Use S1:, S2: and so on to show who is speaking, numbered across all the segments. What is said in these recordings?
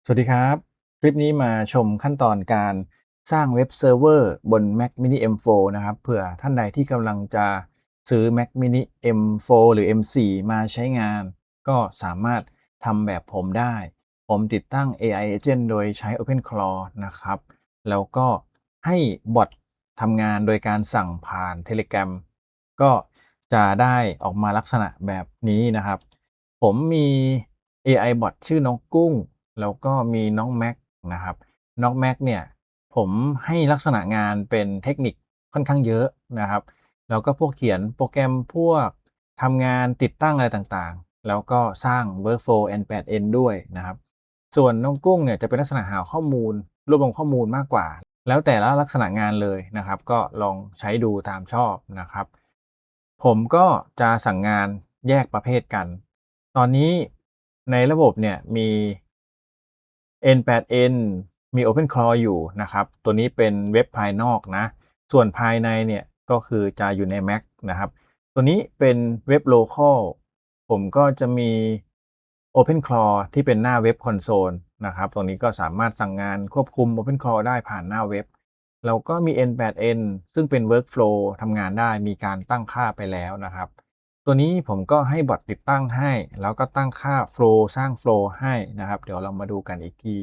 S1: สวัสดีครับคลิปนี้มาชมขั้นตอนการสร้างเว็บเซิร์ฟเวอร์บน Mac mini M4 นะครับเผื่อท่านใดที่กำลังจะซื้อ Mac mini M4 หรือ M4 มาใช้งานก็สามารถทำแบบผมได้ผมติดตั้ง AI Agent โดยใช้ OpenClaw นะครับแล้วก็ให้บอททำงานโดยการสั่งผ่าน Telegram ก็จะได้ออกมาลักษณะแบบนี้นะครับผมมี AI บอทชื่อน้องกุ้ง แล้วก็มีน้องแม็กนะครับน้องแม็กเนี่ยผมให้ลักษณะงานเป็นเทคนิคค่อนข้างเยอะนะครับแล้วก็พวกเขียนโปรแกรมพวกทำงานติดตั้งอะไรต่างๆแล้วก็สร้าง Workflow N8N ด้วยนะครับส่วนน้องกุ้งเนี่ยจะเป็นลักษณะหาข้อมูลรวบรวมข้อมูลมากกว่าแล้วแต่ละลักษณะงานเลยนะครับก็ลองใช้ดูตามชอบนะครับผมก็จะสั่งงานแยกประเภทกันตอนนี้ในระบบเนี่ยมี N8N มี OpenClaw อยู่นะครับตัวนี้เป็นเว็บภายนอกนะส่วนภายในเนี่ยก็คือจะอยู่ใน Mac นะครับตัวนี้เป็นเว็บ Local ผมก็จะมี OpenClaw ที่เป็นหน้าเว็บคอนโซลนะครับตรงนี้ก็สามารถสั่งงานควบคุม OpenClaw ได้ผ่านหน้าเว็บแล้วก็มี N8N ซึ่งเป็น Workflow ทำงานได้มีการตั้งค่าไปแล้วนะครับตัวนี้ผมก็ให้บอทติดตั้งให้แล้วก็ตั้งค่า Flow สร้าง Flow ให้นะครับเดี๋ยวเรามาดูกันอีกที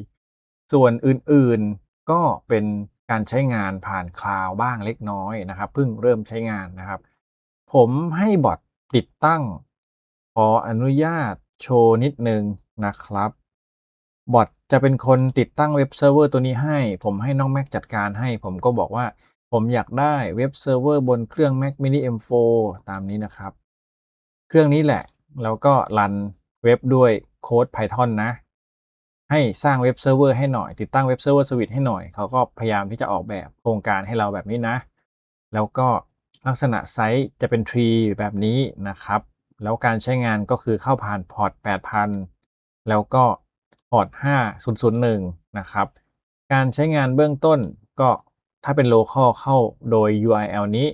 S1: ส่วนอื่นๆก็เป็นการใช้งานผ่านคลาวด์บ้างเล็กน้อยนะครับเพิ่งเริ่มใช้งานนะครับผมให้บอทติดตั้งขออนุญาตโชว์นิดหนึ่งนะครับบอทจะเป็นคนติดตั้งเว็บเซิร์ฟเวอร์ตัวนี้ให้ผมให้น้องแม็กจัดการให้ผมก็บอกว่าผมอยากได้เว็บเซิร์ฟเวอร์บนเครื่อง Mac mini M4 ตามนี้นะครับเครื่องนี้แหละแล้วก็รันเว็บด้วยโค้ด Python นะให้สร้างเว็บเซิร์ฟเวอร์ให้หน่อยติดตั้งเว็บเซิร์ฟเวอร์สวิตให้หน่อยเขาก็พยายามที่จะออกแบบโครงการให้เราแบบนี้นะแล้วก็ลักษณะไซต์จะเป็น tree แบบนี้นะครับแล้วการใช้งานก็คือเข้าผ่านพอร์ต 8000 แล้วก็พอร์ต 5001 นะครับการใช้งานเบื้องต้นก็ถ้าเป็น local เข้าโดย URL นี้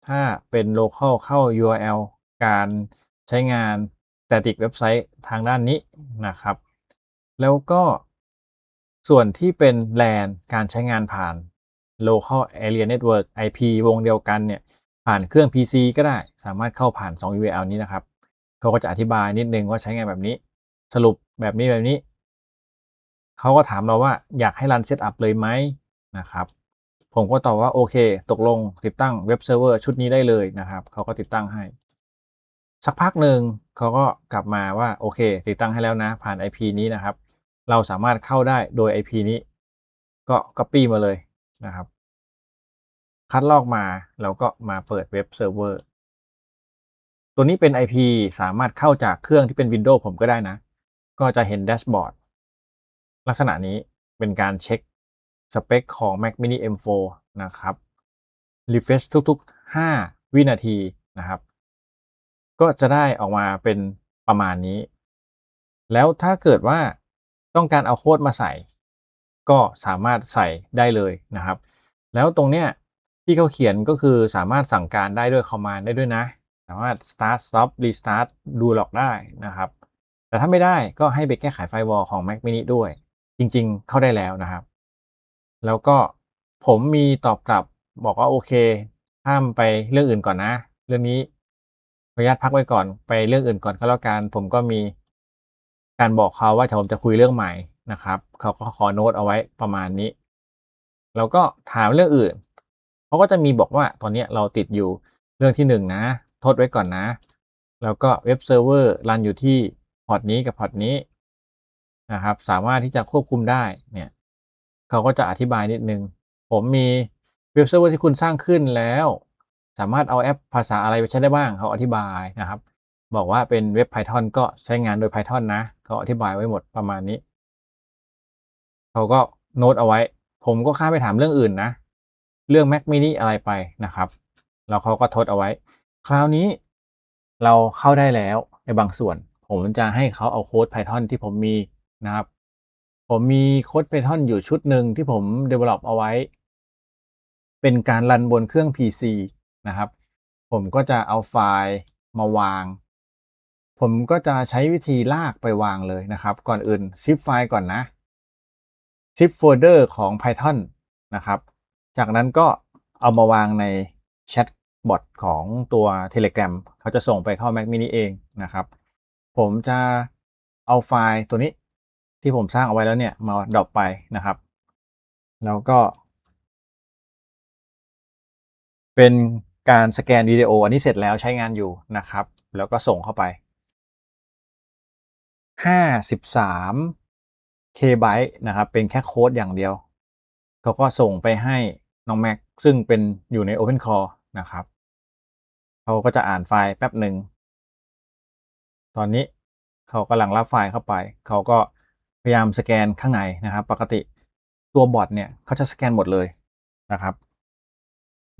S1: ถ้าเป็น local เข้า URL การใช้งาน static เว็บไซต์ทางด้านนี้นะครับแล้วก็ส่วนที่เป็น LAN การใช้งานผ่าน Local Area Network IP วงเดียวกันเนี่ยผ่านเครื่อง PC ก็ได้สามารถเข้าผ่าน2 URL นี้นะครับเขาก็จะอธิบายนิดนึงว่าใช้งานแบบนี้สรุปแบบนี้เขาก็ถามเราว่าอยากให้รันเซตอัปเลยไหมนะครับผมก็ตอบว่าโอเคตกลงติดตั้งเว็บเซิร์ฟเวอร์ชุดนี้ได้เลยนะครับเขาก็ติดตั้งให้ สักพักหนึ่งเขาก็กลับมาว่าโอเคติดตั้งให้แล้วนะผ่าน IP นี้นะครับเราสามารถเข้าได้โดย IP นี้ก็ Copy มาเลยนะครับคัดลอกมาแล้วก็มาเปิดเว็บเซิร์ฟเวอร์ตัวนี้เป็น IP สามารถเข้าจากเครื่องที่เป็น Windows ผมก็ได้นะก็จะเห็นแดชบอร์ดลักษณะนี้เป็นการเช็คสเปคของ Mac mini M4 นะครับ refresh ทุกๆ5วินาทีนะครับก็จะได้ออกมาเป็นประมาณนี้ แล้วถ้าเกิดว่าต้องการเอาโคดมาใส่ก็สามารถใส่ได้เลยนะครับแล้วตรงเนี้ยที่เขาเขียนก็คือสามารถสั่งการได้ด้วย command ได้ด้วยนะสามารถ start stop restart ดูหลอกได้นะครับแต่ถ้าไม่ได้ก็ให้ไปแก้ไขไฟวอลของ Mac mini ด้วยจริงๆเข้าได้แล้วนะครับแล้วก็ผมมีตอบกลับบอกว่าโอเคข้ามไปเรื่องอื่นก่อนนะเรื่องนี้ขออนุญาตพักไว้ก่อนไปเรื่องอื่นก่อนก็แล้วกันผมก็มี การบอกเขาว่าเดี๋ยวผมจะคุยเรื่องใหม่นะครับเขาก็ขอโน้ตเอาไว้ประมาณนี้แล้วก็ถามเรื่องอื่นเขาก็จะมีบอกว่าตอนเนี้ยเราติดอยู่เรื่องที่1นะทดไว้ก่อนนะแล้วก็เว็บเซิร์ฟเวอร์รันอยู่ที่พอร์ตนี้กับพอร์ตนี้นะครับสามารถที่จะควบคุมได้เนี่ยเขาก็จะอธิบายนิดหนึ่งผมมีเว็บเซิร์ฟเวอร์ที่คุณสร้างขึ้นแล้วสามารถเอาแอปภาษาอะไรไปใช้ได้บ้างเขาอธิบายนะครับ บอกว่าเป็นเว็บ Python ก็ใช้งานโดย Python นะเขาอธิบายไว้หมดประมาณนี้เขาก็โน้ตเอาไว้ผมก็ข้ามไปถามเรื่องอื่นนะเรื่อง Mac mini อะไรไปนะครับแล้วเขาก็ทดเอาไว้คราวนี้เราเข้าได้แล้วในบางส่วนผมจะให้เขาเอาโคด Python ที่ผมมีนะครับผมมีโคด Python อยู่ชุดหนึ่งที่ผม develop เอาไว้เป็นการรันบนเครื่อง PC นะครับผมก็จะเอาไฟล์มาวาง ผมก็จะใช้วิธีลากไปวางเลยนะครับก่อนอื่น zip ไฟล์ก่อนนะ zip folder ของ Python นะครับจากนั้นก็เอามาวางในแชทบอทของตัว Telegram เขาจะส่งไปเข้า Mac mini เองนะครับผมจะเอาไฟล์ตัวนี้ที่ผมสร้างเอาไว้แล้วเนี่ยมาดรอปไปนะครับแล้วก็เป็นการสแกนวิดีโออันนี้เสร็จแล้วใช้งานอยู่นะครับแล้วก็ส่งเข้าไป53 เคไบต์นะครับเป็นแค่โค้ดอย่างเดียวเขาก็ส่งไปให้น้องแม็กซึ่งเป็นอยู่ใน Open Core นะครับเขาก็จะอ่านไฟล์แป๊บหนึ่งตอนนี้เขากำลังรับไฟล์เข้าไปเขาก็พยายามสแกนข้างในนะครับปกติตัวบอทเนี่ยเขาจะสแกนหมดเลยนะครับ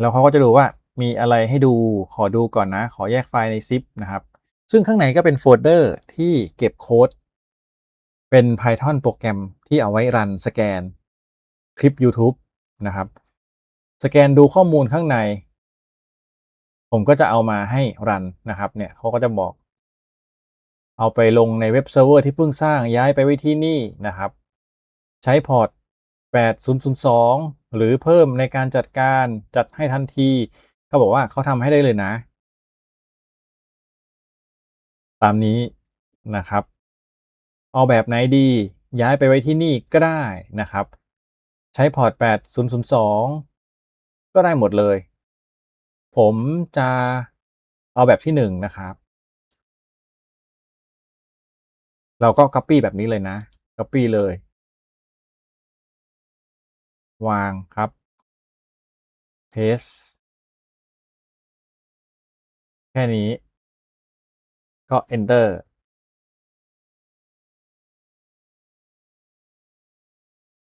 S1: แล้วเขาก็จะดูว่ามีอะไรให้ดูขอดูก่อนนะขอแยกไฟล์ในซิปนะครับซึ่งข้างในก็เป็นโฟลเดอร์ที่เก็บโค้ดเป็น Python โปรแกรมที่เอาไว้รันสแกนคลิปยูทูบนะครับสแกนดูข้อมูลข้างในผมก็จะเอามาให้รันนะครับเนี่ยเขาก็จะบอกเอาไปลงในเว็บเซิร์ฟเวอร์ที่เพิ่งสร้างย้ายไปไว้ที่นี่นะครับใช้พอร์ต8002หรือเพิ่มในการจัดการจัดให้ทันทีเขาบอกว่าเขาทำให้ได้เลยนะตามนี้นะครับเอาแบบไหนดีย้ายไปไว้ที่นี่ก็ได้นะครับใช้พอร์ต8002ก็ได้หมดเลยผมจะเอาแบบที่1นะครับเราก็ Copy แบบนี้เลยนะ Copy เลยวางครับ Paste แค่นี้ก็ Enter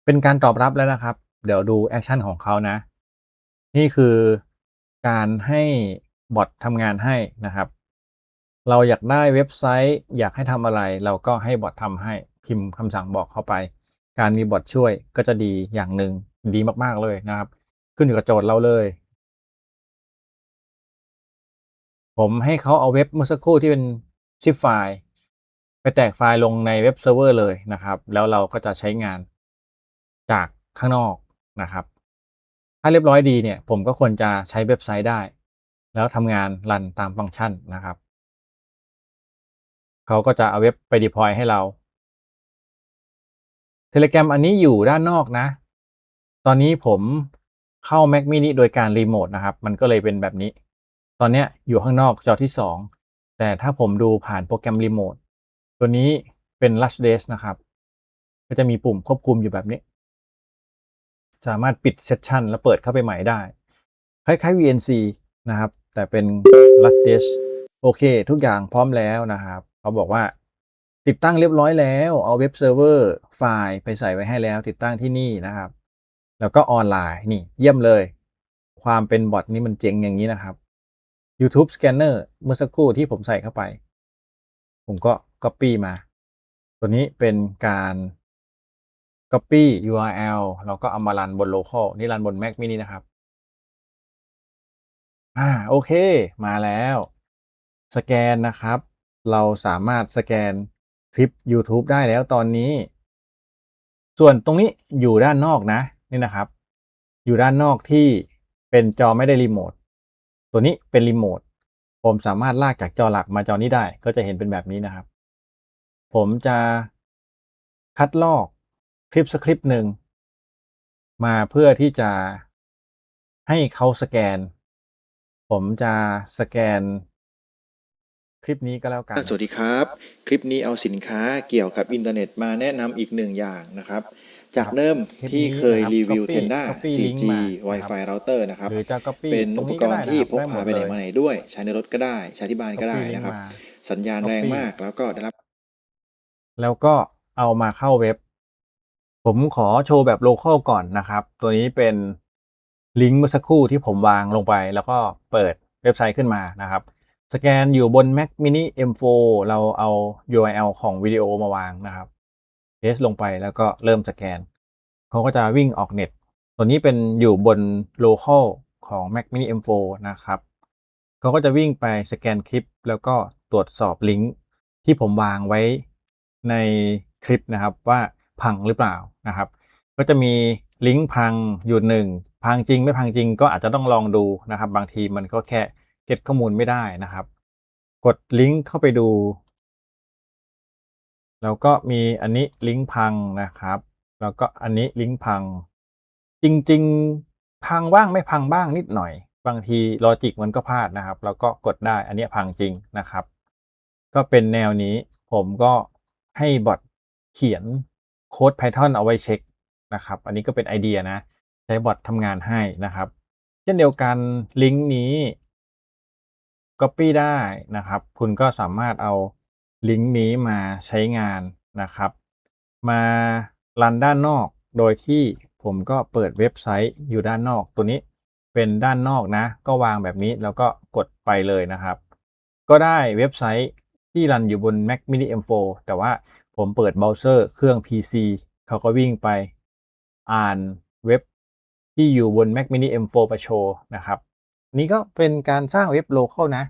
S1: เป็นการตอบรับแล้วนะครับเดี๋ยวดูแอคชั่นของเขานะนี่คือการให้บอททำงานให้นะครับเราอยากได้เว็บไซต์อยากให้ทำอะไรเราก็ให้บอททำให้พิมพ์คำสั่งบอกเข้าไปการมีบอทช่วยก็จะดีอย่างหนึ่งดีมากๆเลยนะครับขึ้นอยู่กับโจทย์เราเลยผมให้เขาเอาเว็บเมื่อสักครู่ที่เป็น zip ไฟล์ไปแตกไฟล์ลงในเว็บเซิร์ฟเวอร์เลยนะครับแล้วเราก็จะใช้งานจากข้างนอกนะครับ ถ้าเรียบร้อยดีเนี่ยผมก็ควรจะใช้เว็บไซต์ได้แล้วทำงานรันตามฟังก์ชันนะครับเขาก็จะเอาเว็บไป deploy ให้เรา Telegram อันนี้อยู่ด้านนอกนะตอนนี้ผมเข้า Mac mini โดยการรีโมทนะครับมันก็เลยเป็นแบบนี้ตอนนี้อยู่ข้างนอกจอที่2แต่ถ้าผมดูผ่านโปรแกรมรีโมทตัวนี้เป็น Rush Dash นะครับก็จะมีปุ่มควบคุมอยู่แบบนี้ สามารถปิดเซสชันแล้วเปิดเข้าไปใหม่ได้คล้ายๆ VNC นะครับแต่เป็น Rust Dash โอเคทุกอย่างพร้อมแล้วนะครับเขาบอกว่าติดตั้งเรียบร้อยแล้วเอาเว็บเซิร์ฟเวอร์ไฟล์ไปใส่ไว้ให้แล้วติดตั้งที่นี่นะครับแล้วก็ออนไลน์นี่เยี่ยมเลยความเป็นบอทนี่มันเจ๋งอย่างนี้นะครับ YouTube Scanner เมื่อสักครู่ที่ผมใส่เข้าไปผมก็ Copy มาตัวนี้เป็นการ Copy URL แล้วก็เอามารันบน local นี่รันบน Mac mini นะครับโอเคมาแล้วสแกนนะครับเราสามารถสแกนคลิปยูทูบได้แล้วตอนนี้ส่วนตรงนี้อยู่ด้านนอกนะนี่นะครับอยู่ด้านนอกที่เป็นจอไม่ได้รีโมทตัวนี้เป็นรีโมทผมสามารถลากจากจอหลักมาจอนี้ได้ก็จะเห็นเป็นแบบนี้นะครับผมจะคัดลอกคลิปสักคลิปหนึ่งมาเพื่อที่จะให้เขาสแกนผมจะสแกนคลิปนี้ก็แล้วกัน
S2: สวัสดีครับ คลิปนี้เอาสินค้าเกี่ยวกับอินเทอร์เน็ตมาแนะนำอีกหนึ่งอย่างนะครับ จากเดิม
S1: คลิป
S2: ที่
S1: นี้
S2: เคย
S1: นะครับ
S2: รีวิว
S1: Copy
S2: Tenda
S1: Copy ลิงก์
S2: 4G
S1: มานะครับ
S2: Wi-Fi router นะครับ
S1: หรือจะ Copy
S2: เป็น
S1: ตรง
S2: อุปกรณ์
S1: นี้ก็ได้นะครับ
S2: ที่พกพาไปไหนมาไหนด้วย ใช้ในรถก็ได้ ใช้ที่บ้านก็ได้
S1: Copy ลิง
S2: นะครับ
S1: ก์มา
S2: สัญญาณแรง
S1: Copy
S2: มากแล้วก็ได้รับ
S1: แล้วก็เอามาเข้าเว็บผมขอโชว์แบบ local ก่อนนะครับตัวนี้เป็นลิงก์เมื่อสักครู่ที่ผมวางลงไปแล้วก็เปิดเว็บไซต์ขึ้นมานะครับสแกนอยู่บน Mac mini M4 เราเอา URL ของวิดีโอมาวางนะครับเพสลงไปแล้วก็เริ่มสแกนเขาก็จะวิ่งออกเน็ตตัวนี้เป็นอยู่บน local ของ Mac mini M4 นะครับเขาก็จะวิ่งไปสแกนคลิปแล้วก็ตรวจสอบลิงก์ที่ผมวางไว้ในคลิปนะครับว่าพังหรือเปล่านะครับ ก็จะมีลิงก์พังอยู่1พังจริงไม่พังจริงก็อาจจะต้องลองดูนะครับบางทีมันก็แค่เก็ตข้อมูลไม่ได้นะครับกดลิงก์เข้าไปดูแล้วก็มีอันนี้ลิงก์พังนะครับแล้วก็อันนี้ลิงก์พังจริงๆพังบ้างไม่พังบ้างนิดหน่อยบางทีลอจิกมันก็พลาดนะครับแล้วก็กดได้อันนี้พังจริงนะครับก็เป็นแนวนี้ผมก็ให้บอทเขียนโค้ด Python เอาไว้เช็คนะครับอันนี้ก็เป็นไอเดียนะใช้บอททำงานให้นะครับเช่นเดียวกันลิงก์นี้ Copy ได้นะครับคุณก็สามารถเอาลิงก์นี้มาใช้งานนะครับมารันด้านนอกโดยที่ผมก็เปิดเว็บไซต์อยู่ด้านนอกตัวนี้เป็นด้านนอกนะก็วางแบบนี้แล้วก็กดไปเลยนะครับก็ได้เว็บไซต์ที่รันอยู่บน Mac Mini M4 แต่ว่าผมเปิดเบราว์เซอร์เครื่อง PC เขาก็วิ่งไปอ่านเว็บที่อยู่บน Mac Mini M4 มาโชว์นะครับ นี่ก็เป็นการสร้างเว็บ local นะ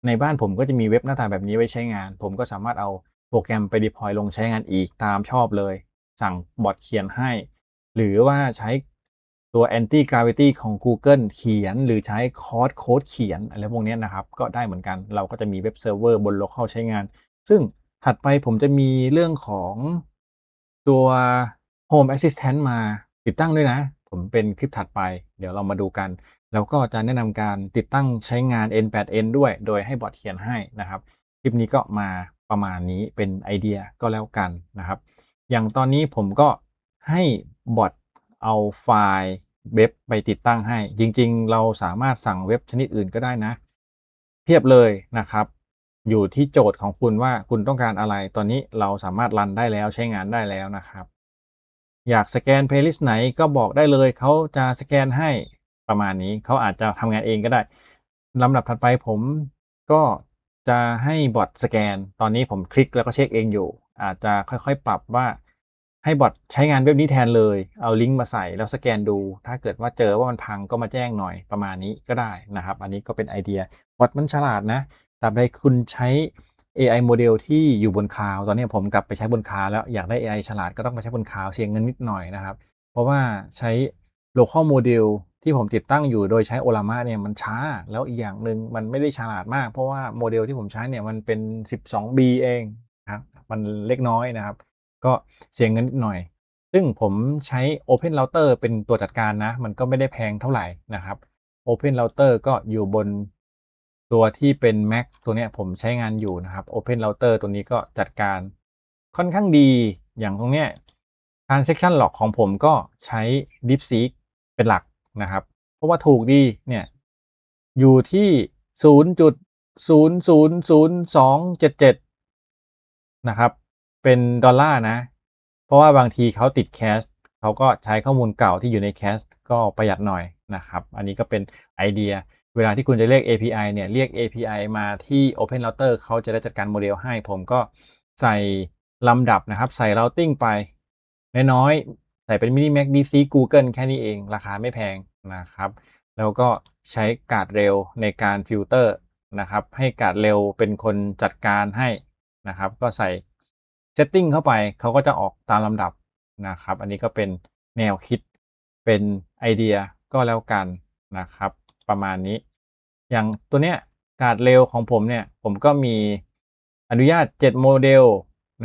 S1: ในบ้านผมก็จะมีเว็บหน้าตาแบบนี้ไว้ใช้งานผมก็สามารถเอาโปรแกรมไป deploy ลงใช้งานอีกตามชอบเลยสั่งบอทเขียนให้หรือว่าใช้ตัว anti gravity ของ Google เขียนหรือใช้ Claude Code เขียนอะไรพวกนี้นะครับก็ได้เหมือนกันเราก็จะมีเว็บเซิร์ฟเวอร์บน local ใช้งานซึ่งถัดไปผมจะมีเรื่องของตัว Home Assistant มาติดตั้งด้วยนะผมเป็นคลิปถัดไปเดี๋ยวเรามาดูกัน แล้วก็จะแนะนำการติดตั้งใช้งาน N8N ด้วยโดยให้บอทเขียนให้นะครับคลิปนี้ก็มาประมาณนี้เป็นไอเดียก็แล้วกันนะครับอย่างตอนนี้ผมก็ให้บอทเอาไฟล์เว็บไปติดตั้งให้จริงๆเราสามารถสั่งเว็บชนิดอื่นก็ได้นะเพียบเลยนะครับอยู่ที่โจทย์ของคุณว่าคุณต้องการอะไรตอนนี้เราสามารถรันได้แล้วใช้งานได้แล้วนะครับ อยากสแกน playlist ไหนก็บอกได้เลยเขาจะสแกนให้ประมาณนี้เขาอาจจะทำงานเองก็ได้ลำดับถัดไปผมก็จะให้บอตสแกนตอนนี้ผมคลิกแล้วก็เช็คเองอยู่อาจจะค่อยๆปรับว่าให้บอตใช้งานเว็บนี้แทนเลยเอาลิงก์มาใส่แล้วสแกนดูถ้าเกิดว่าเจอว่ามันพังก็มาแจ้งหน่อยประมาณนี้ก็ได้นะครับอันนี้ก็เป็นไอเดียบอตมันฉลาดนะตราบใดคุณใช้ AI โมเดลที่อยู่บนคลาวด์ตอนนี้ผมกลับไปใช้บนคลาวด์แล้วอยากได้ AI ฉลาดก็ต้องไปใช้บนคลาวด์เสียเงินนิดหน่อยนะครับเพราะว่าใช้ local model ที่ผมติดตั้งอยู่โดยใช้ Ollama เนี่ยมันช้าแล้วอีกอย่างหนึ่งมันไม่ได้ฉลาดมากเพราะว่าโมเดลที่ผมใช้เนี่ยมันเป็น 12B เองครับมันเล็กน้อยนะครับก็เสียเงินนิดหน่อยซึ่งผมใช้ Open Router เป็นตัวจัดการนะมันก็ไม่ได้แพงเท่าไหร่นะครับ Open Router ก็อยู่บนตัวที่เป็น Mac ตัวเนี้ยผมใช้งานอยู่นะครับ Open Router ตัวนี้ก็จัดการค่อนข้างดีอย่างตรงเนี้ย Transaction Log ของผมก็ใช้ DeepSeek เป็นหลักนะครับเพราะว่าถูกดีเนี่ยอยู่ที่0.000277นะครับเป็นดอลลาร์นะเพราะว่าบางทีเขาติดแคชเขาก็ใช้ข้อมูลเก่าที่อยู่ในแคชก็ประหยัดหน่อยนะครับอันนี้ก็เป็นไอเดียเวลาที่คุณจะเรียก API เนี่ยเรียก API มาที่ Open Router เขาจะได้จัดการโมเดลให้ผมก็ใส่ลำดับนะครับใส่ routing ไปน้อยๆใส่เป็น Mini Mac DeepSeek Google แค่นี้เองราคาไม่แพงนะครับแล้วก็ใช้การ์ดเร็วในการฟิลเตอร์นะครับให้การ์ดเร็วเป็นคนจัดการให้นะครับก็ใส่ setting เข้าไปเขาก็จะออกตามลำดับนะครับอันนี้ก็เป็นแนวคิดเป็นไอเดียก็แล้วกันนะครับประมาณนี้อย่างตัวเนี้ยการ์ดเร็วของผมเนี่ยผมก็มีอนุญาต7โมเดล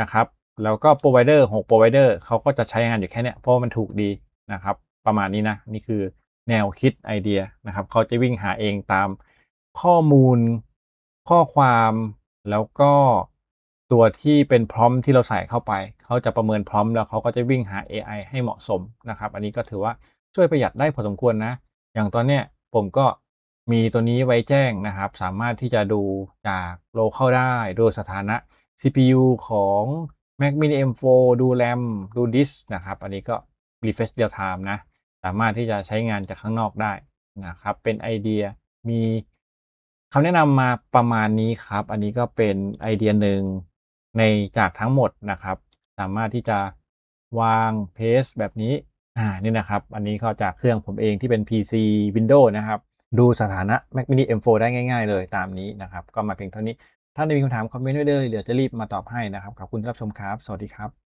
S1: นะครับแล้วก็ provider 6 provider เขาก็จะใช้งานอยู่แค่เนี้ยเพราะว่ามันถูกดีนะครับประมาณนี้นะนี่คือแนวคิดไอเดียนะครับเขาจะวิ่งหาเองตามข้อมูลข้อความแล้วก็ตัวที่เป็น prompt ที่เราใส่เข้าไปเขาจะประเมิน prompt แล้วเขาก็จะวิ่งหาเอไอให้เหมาะสมนะครับอันนี้ก็ถือว่าช่วยประหยัดได้พอสมควรนะอย่างตอนเนี้ยผมก็มีตัวนี้ไว้แจ้งนะครับสามารถที่จะดูจาก local ได้ดูสถานะ CPU ของ Mac Mini M4 ดู RAM ดูดิสก์นะครับอันนี้ก็ refresh real time นะสามารถที่จะใช้งานจากข้างนอกได้นะครับเป็นไอเดียมีคำแนะนำมาประมาณนี้ครับอันนี้ก็เป็นไอเดียหนึ่งในจากทั้งหมดนะครับสามารถที่จะวางเพจแบบนี้นี่นะครับอันนี้ก็จากเครื่องผมเองที่เป็น PC Windows นะครับดูสถานะ Mac Mini M4 ได้ง่ายๆเลยตามนี้นะครับก็มาเพียงเท่านี้ถ้ามีคำถามคอมเมนต์ไว้เลยเดี๋ยวจะรีบมาตอบให้นะครับขอบคุณที่รับชมครับสวัสดีครับ